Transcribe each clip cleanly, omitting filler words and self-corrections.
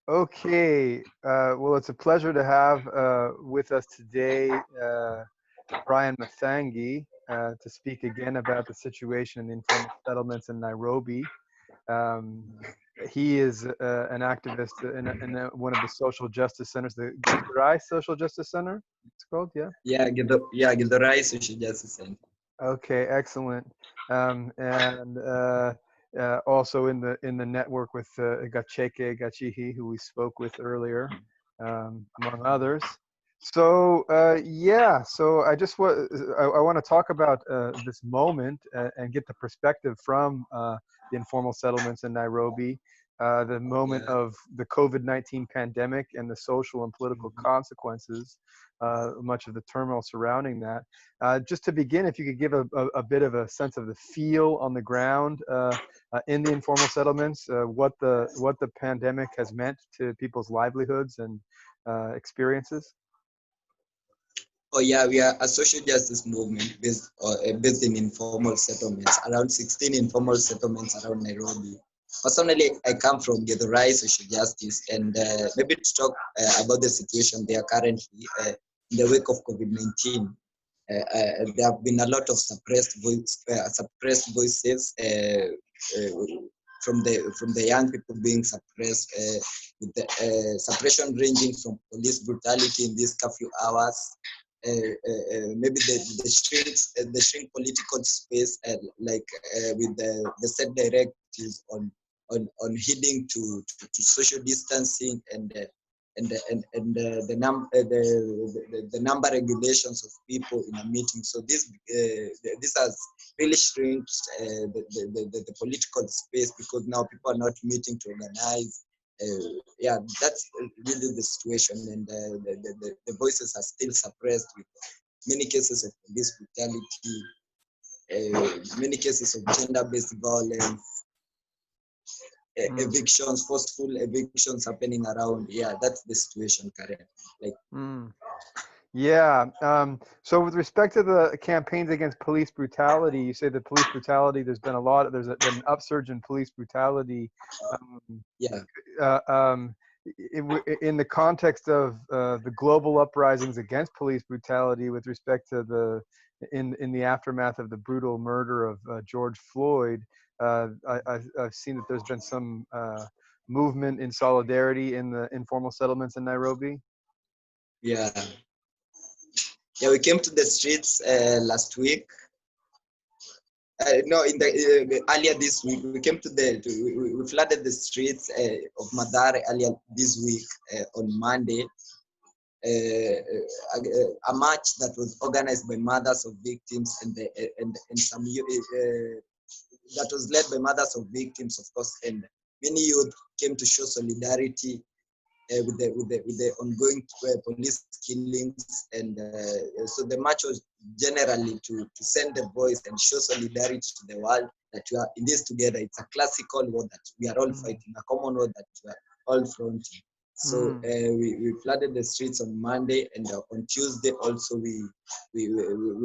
Okay, well, it's a pleasure to have with us today Brian Mathenge to speak again about the situation in the informal settlements in Nairobi. Um, he is an activist in one of the social justice centers, the Githurai Social Justice Center, it's called, yeah? Githurai Social Justice Centre. Okay, excellent. And also in the network with Gachihi, who we spoke with earlier, among others. So yeah, so I want to talk about this moment and get the perspective from the informal settlements in Nairobi, the moment Yeah. of the COVID-19 pandemic and the social and political Mhm. consequences, much of the turmoil surrounding that. Just to begin, if you could give a bit of a sense of the feel on the ground in the informal settlements, what the pandemic has meant to people's livelihoods and experiences. Oh yeah, we are a social justice movement based in informal settlements, around 16 informal settlements around Nairobi. Personally, I come from Githurai Social Justice, and maybe to talk about the situation there currently in the wake of COVID-19. There have been a lot of suppressed voices from the young people being suppressed, with the suppression ranging from police brutality in these curfew hours, maybe the shrink political space, with the set directives on heeding to social distancing and the number regulations of people in a meeting. So this has really shrinked the political space, because now people are not meeting to organize. Yeah, that's really the situation, and the voices are still suppressed, with many cases of police brutality, many cases of gender-based violence, Mm. evictions, forceful evictions happening around. Yeah, that's the situation currently. Like, Mm. Yeah. So with respect to the campaigns against police brutality, you say that police brutality, been an upsurge in police brutality. Um, yeah, uh, um, in the context of the global uprisings against police brutality with respect to in the aftermath of the brutal murder of George Floyd, I've seen that there's been some movement in solidarity in the informal settlements in Nairobi. yeah, yeah. We came to the streets last week. No, in the earlier this week, we came to we flooded the streets of Madare earlier this week on Monday. A march that was organized by mothers of victims and that was led by mothers of victims, of course, and many youth came to show solidarity with the ongoing police killings, and so the march was generally to send a voice and show solidarity to the world that we are in this together. It's a classical war that we are all Mm, fighting, a common war that we are all fronting. So mm, we flooded the streets on Monday, and on Tuesday also we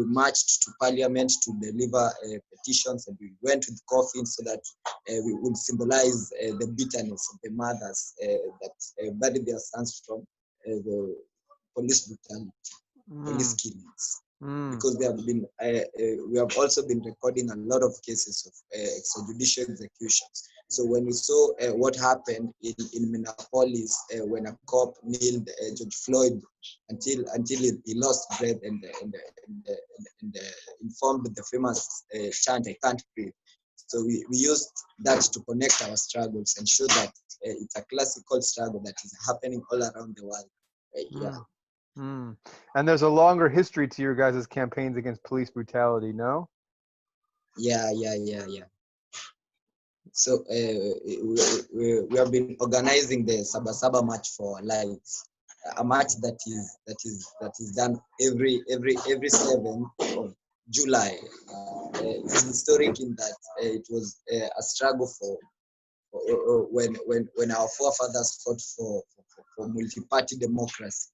marched to Parliament to deliver petitions, and we went with coffins so that we would symbolize the bitterness of the mothers that buried their sons from the police brutality, police mm, killings, mm, because we have also been recording a lot of cases of extrajudicial executions. So when we saw what happened in Minneapolis, when a cop killed George Floyd until he lost breath, and informed the famous chant, "I can't breathe." So we used that to connect our struggles and show that it's a classical struggle that is happening all around the world. Yeah, mm, mm. And there's a longer history to your guys' campaigns against police brutality, no? yeah. So we have been organizing the Samba Sabha March for Our Lives, a march that is done every 7th of July. It's Mm, historic in that it was a struggle when our forefathers fought for multi-party democracy.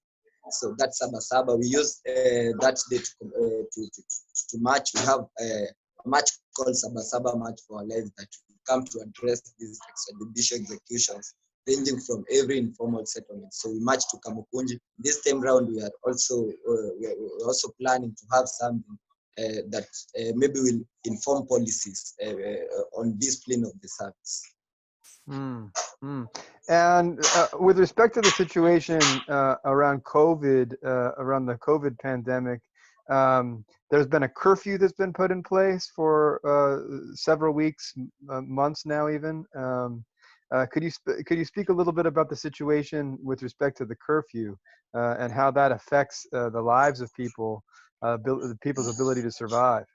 So that's Samba Sabha. We use that day to march. We have a march called Samba Sabha March for Our Lives that we come to address these extrajudicial executions ranging from every informal settlement. So we marched to Kamukunji. This time round, we are also planning to have something that maybe will inform policies on discipline of the service. Mm, mm. And with respect to the situation around COVID, around the COVID pandemic, there's been a curfew that's been put in place for several weeks, months now even. Could you speak a little bit about the situation with respect to the curfew and how that affects the lives of people, people's ability to survive?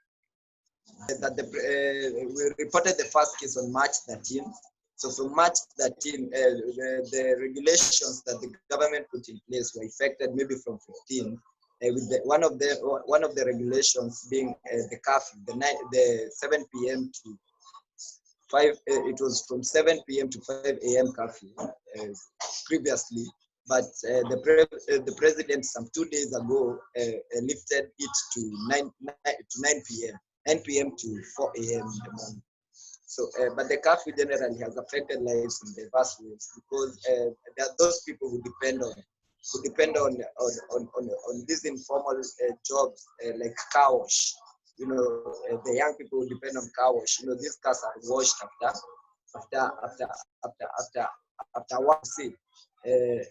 That we reported the first case on March 13th. So from March 13th, the regulations that the government put in place were effected maybe from 15. With one of the regulations being the curfew, the 7 p.m. to 5. It was from 7 p.m. to 5 a.m. curfew previously, but the president some 2 days ago lifted it to 9 p.m. 9 p.m. to 4 a.m. in the morning. So, but the curfew generally has affected lives in diverse ways because there are those people who depend on these informal jobs like car wash. You know, the young people who depend on car wash. You know, these cars are washed after work. See, there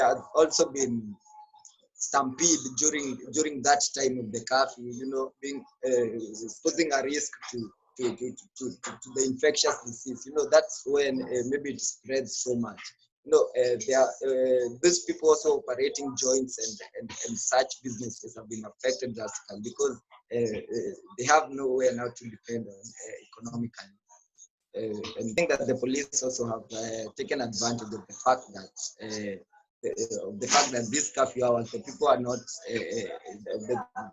have also been stampede during that time of the curfew, you know, being posing a risk to the infectious disease. You know, that's when maybe it spreads so much. You know, there are these people also operating joints and such businesses have been affected drastically because they have nowhere now to depend on economically. And I think that the police also have taken advantage of the fact that these curfew hours, the people are not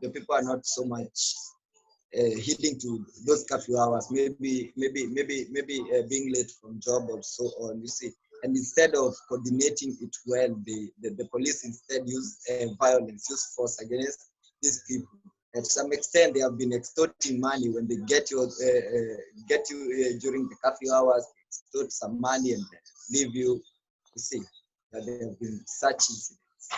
the people are not so much heeding to those curfew hours. Maybe being late from job or so on. You see, and instead of coordinating it well, the police instead use violence, use force against these people. And to some extent, they have been extorting money when they get you during the curfew hours, extort some money and leave you. You see that there have been such incidents.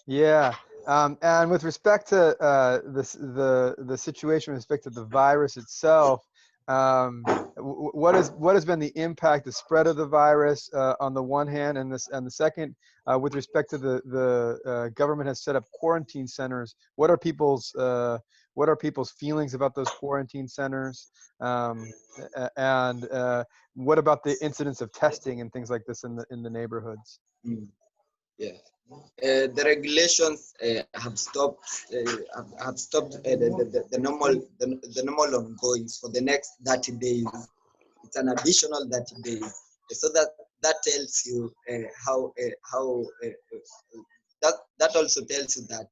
Yeah, and with respect to the situation with respect to the virus itself, what has been the impact, the spread of the virus on the one hand, and the second, with respect to the government has set up quarantine centers. What are people's feelings about those quarantine centers, and what about the incidence of testing and things like this in the neighborhoods? Yeah. The regulations have stopped the normal ongoings for the next 30 days. It's an additional 30 days, so that tells you how that also tells you that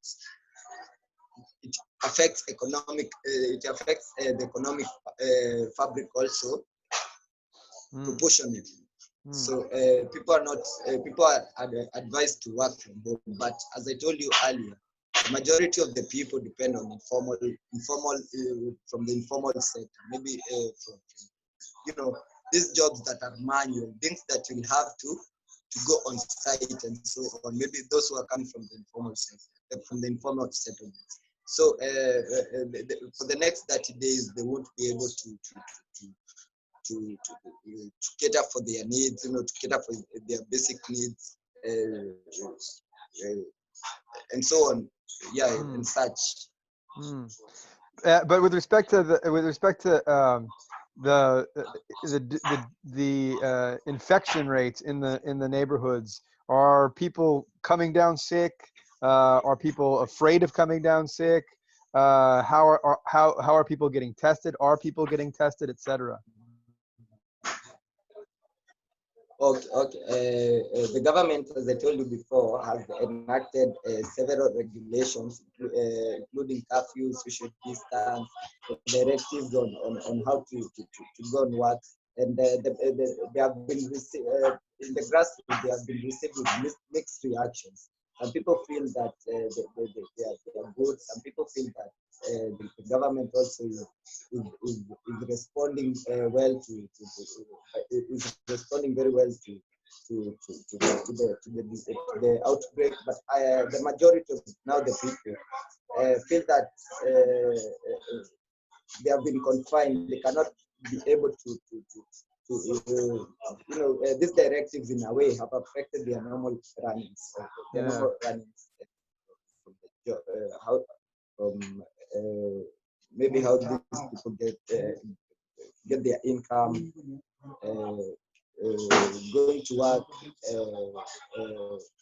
it affects the economic fabric also proportionately. So people are advised to work from home. But as I told you earlier, the majority of the people depend on informal from the informal sector. Maybe from these jobs that are manual, things that you'll have to go on site and so on. Maybe those who are coming from the informal sector, from the informal settlements. So for the next 30 days, they won't be able to cater for their needs, to cater for their basic needs, and so on, and such. But with respect to the infection rates in the neighborhoods, are people coming down sick? Are people afraid of coming down sick? How are people getting tested? Are people getting tested, etc.? Okay. The government, as I told you before, has enacted several regulations, including curfew, social distance, directives on how to go and work. And they have been received in the grassroots. They have been received with mixed reactions. Some people feel that they are good. Some people feel that the government also is responding well is responding very well to the outbreak. But the majority of now the people feel that they have been confined. They cannot be able these directives in a way have affected their normal runnings, their normal runnings from the how maybe how these people get their income, going to work.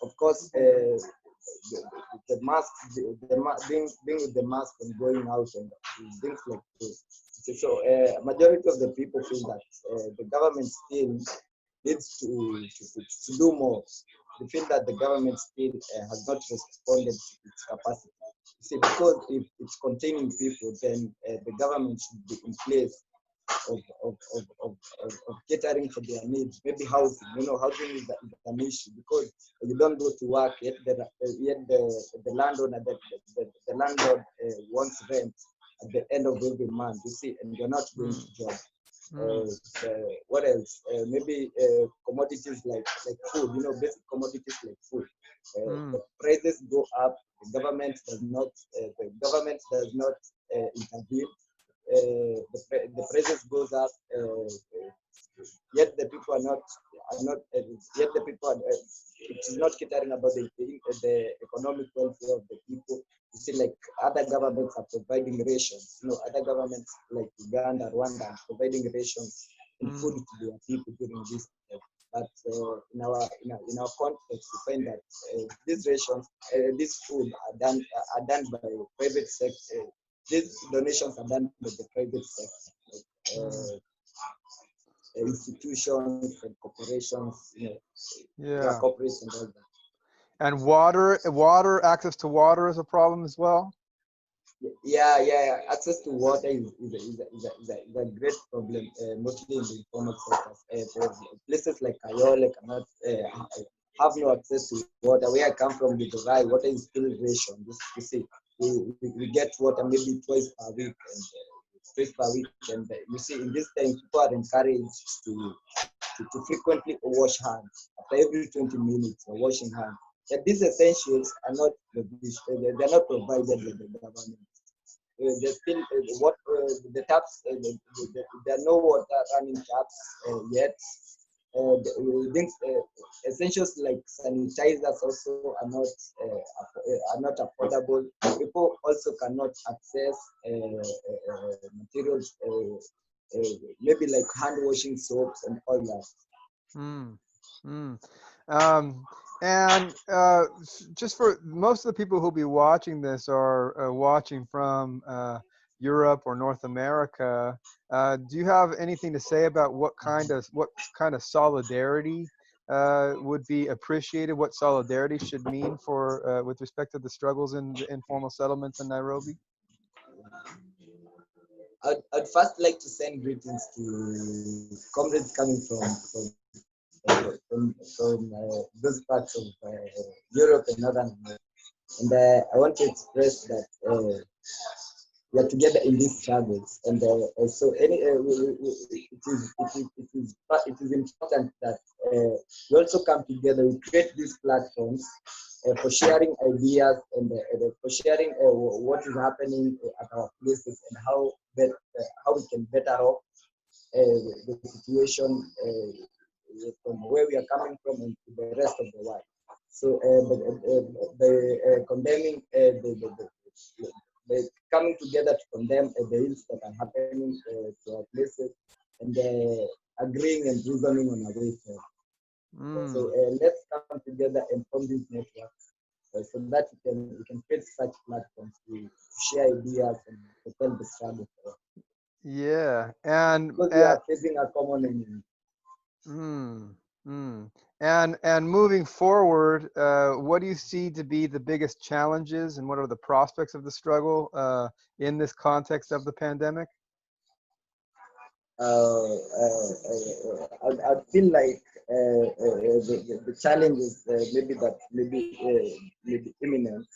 Of course, the mask, being with the mask and going out and things like this. So, majority of the people feel that the government still needs to do more. They feel that the government still has not responded to its capacity. You see, because if it's containing people, then the government should be in place of catering for their needs. Maybe housing. Housing is an issue because you don't go to work yet. The landlord wants rent at the end of every month. You see, and you're not going to job. What else? Maybe commodities like food. Basic commodities like food. The prices go up. The government does not. Intervene. The prices goes up. Yet the people are not. Yet the people it is not catering about the economic welfare of the people. You see, like other governments are providing rations. Other governments like Uganda, Rwanda, are providing rations and food to their people during this time. But in our context, we find that these rations, this food are done by private sector. These donations are done by the private sector, institutions and corporations. Corporations and all that. And water, access to water is a problem as well. Yeah. Access to water is a great problem, mostly in the informal sectors. Places like Kayole cannot have no access to water. Where I come from, Githurai, water is still ration. You see, we get water maybe twice per week, and you see, in this time, people are encouraged to frequently wash hands after every 20 minutes. Washing hands. That these essentials are not they're not provided by the government. There's still the taps. There are no water running taps yet. Essentials like sanitizers also are not affordable. People also cannot access materials, maybe like hand washing soaps and all that. And just for most of the people who'll be watching this are watching from Europe or North America. Do you have anything to say about what kind of solidarity would be appreciated? What solidarity should mean for with respect to the struggles in the informal settlements in Nairobi? I'd first like to send greetings to comrades coming from those parts of Europe and Northern America. And I want to express that we are together in these struggles. And so it is important that we also come together. We create these platforms for sharing ideas and for sharing what is happening at our places and how we can better off the situation from where we are coming from and to the rest of the world. So condemning the coming together to condemn the ills that are happening to our places and agreeing and reasoning on a way forward. So let's come together and form these networks so that we can create such platforms to share ideas and to tell the struggle. Yeah, and because we are facing a common enemy. And moving forward, what do you see to be the biggest challenges and what are the prospects of the struggle in this context of the pandemic? I feel like the challenge is maybe imminent.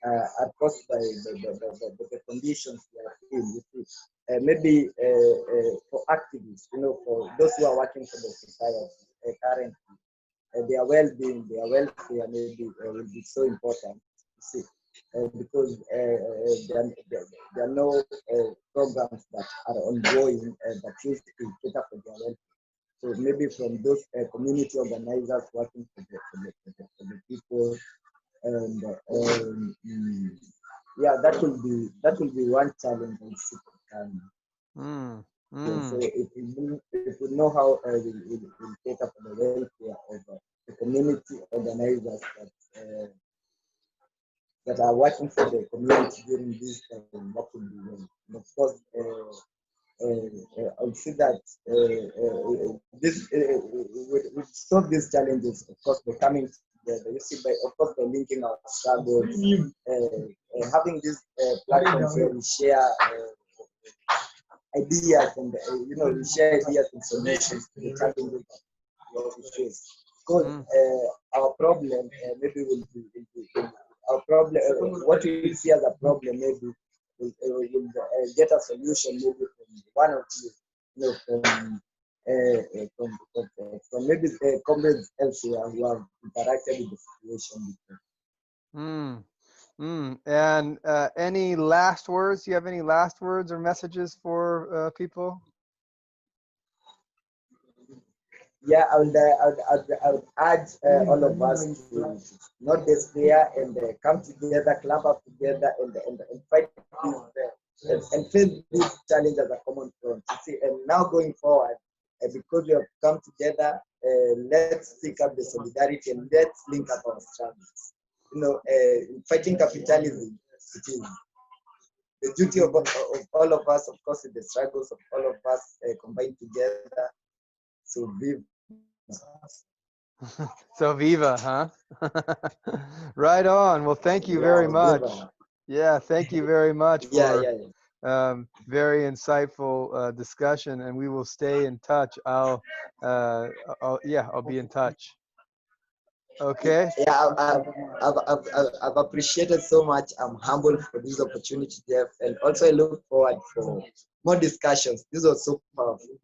are caused by the conditions we are in. You see, maybe for activists, for those who are working for the society currently, their well-being, their welfare maybe will be so important. You see, because there are no programs that are ongoing that used to cater for their welfare. So maybe from those community organizers working for the people, and yeah, that will be one challenge I see coming. So if we know how we cater for the welfare of the community organizers that are working for the community during this time, that will be well. And of course, I would say that this would solve these challenges, of course, by coming together. You see, by linking our struggles, having these platforms where we share ideas and we share ideas and solutions to the challenges that we face. Because our problem maybe will be our problem. What we see as a problem maybe will get a solution maybe from one of you, from maybe comrades elsewhere who have interacted with the situation before. And any last words? Do you have any last words or messages for people? Yeah, I would urge all of us to not despair and come together, club up together, and fight this and face this challenge as a common front. You see, and now going forward, because we have come together, let's pick up the solidarity and let's link up our struggles. Fighting capitalism, it is the duty of all of us, of course, in the struggles of all of us combined together. So viva. So viva, huh? Right on. Well, thank you very much. Viva. Yeah, thank you very much for very insightful discussion, and we will stay in touch. I'll be in touch. Okay. Yeah, I've appreciated so much. I'm humbled for this opportunity, Jeff, and also I look forward for more discussions. This was so powerful.